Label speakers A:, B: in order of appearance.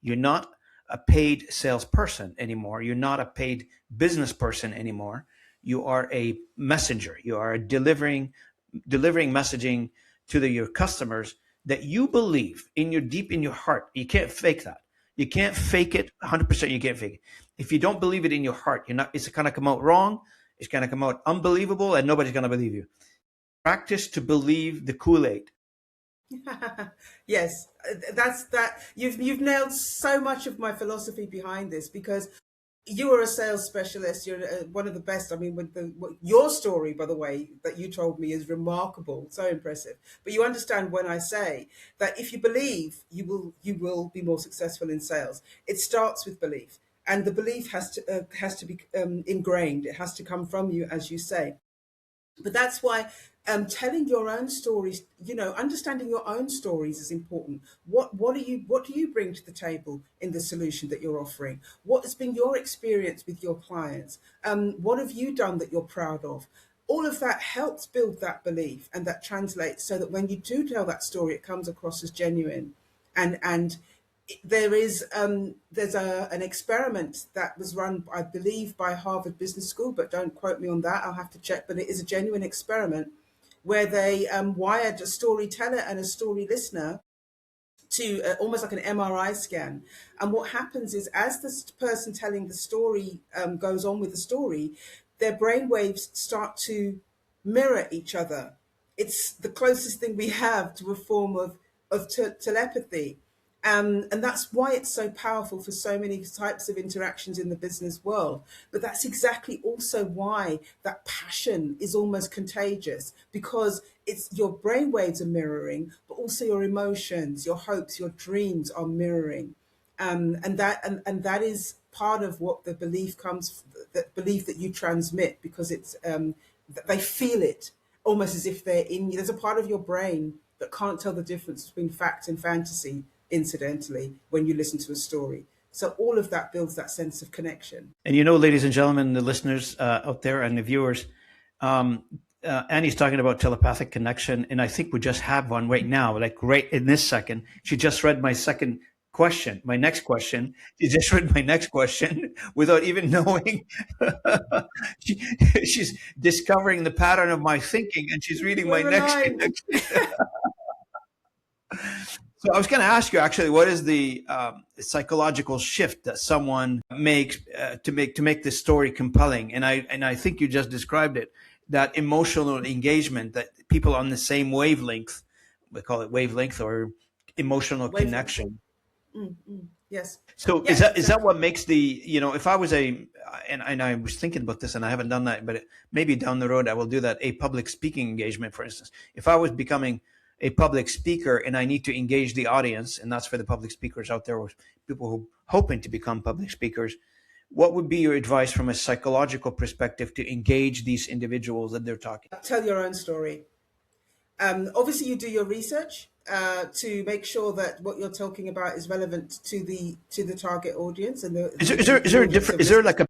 A: You're not a paid salesperson anymore. You're not a paid business person anymore. You are a messenger. You are delivering messaging to your customers that you believe in your deep in your heart. You can't fake that. You can't fake it 100%. You can't fake it. If you don't believe it in your heart, you're not. It's going to come out wrong. It's going to come out unbelievable, and nobody's going to believe you. Practice to believe the Kool-Aid.
B: Yes, that. You've nailed so much of my philosophy behind this, because you are a sales specialist. You're one of the best. I mean, your story, by the way, that you told me is remarkable, so impressive. But you understand when I say that if you believe, you will be more successful in sales. It starts with belief, and the belief has to be ingrained. It has to come from you, as you say. But that's why telling your own stories, understanding your own stories is important. What do you bring to the table in the solution that you're offering? What has been your experience with your clients? What have you done that you're proud of? All of that helps build that belief, and that translates so that when you do tell that story, it comes across as genuine. And there's an experiment that was run, I believe, by Harvard Business School, but don't quote me on that. I'll have to check. But it is a genuine experiment where they wired a storyteller and a story listener to almost like an MRI scan. And what happens is, as the person telling the story goes on with the story, their brain waves start to mirror each other. It's the closest thing we have to a form of telepathy. And that's why it's so powerful for so many types of interactions in the business world. But that's exactly also why that passion is almost contagious, because it's your brainwaves are mirroring, but also your emotions, your hopes, your dreams are mirroring. And that is part of what the belief that belief that you transmit, because it's they feel it almost as if they're in you. There's a part of your brain that can't tell the difference between fact and fantasy, incidentally, when you listen to a story. So all of that builds that sense of connection.
A: And ladies and gentlemen, the listeners out there and the viewers, Annie's talking about telepathic connection, and I think we just have one right now, like right in this second. She just read my next question. She just read my next question without even knowing. She's discovering the pattern of my thinking, and she's reading my next. So I was going to ask you, actually, what is the psychological shift that someone makes to make this story compelling? And I think you just described it, that emotional engagement, that people on the same wavelength, we call it wavelength or emotional connection.
B: Yes.
A: So
B: yes,
A: is that what makes the, if I was and I was thinking about this and I haven't done that, but maybe down the road I will do that, a public speaking engagement, for instance. If I was becoming a public speaker and I need to engage the audience, and that's for the public speakers out there, or people who hoping to become public speakers, what would be your advice from a psychological perspective to engage these individuals that they're talking?
B: Tell your own story. Obviously, you do your research to make sure that what you're talking about is relevant to the target audience. And
A: is there a different? Is there like a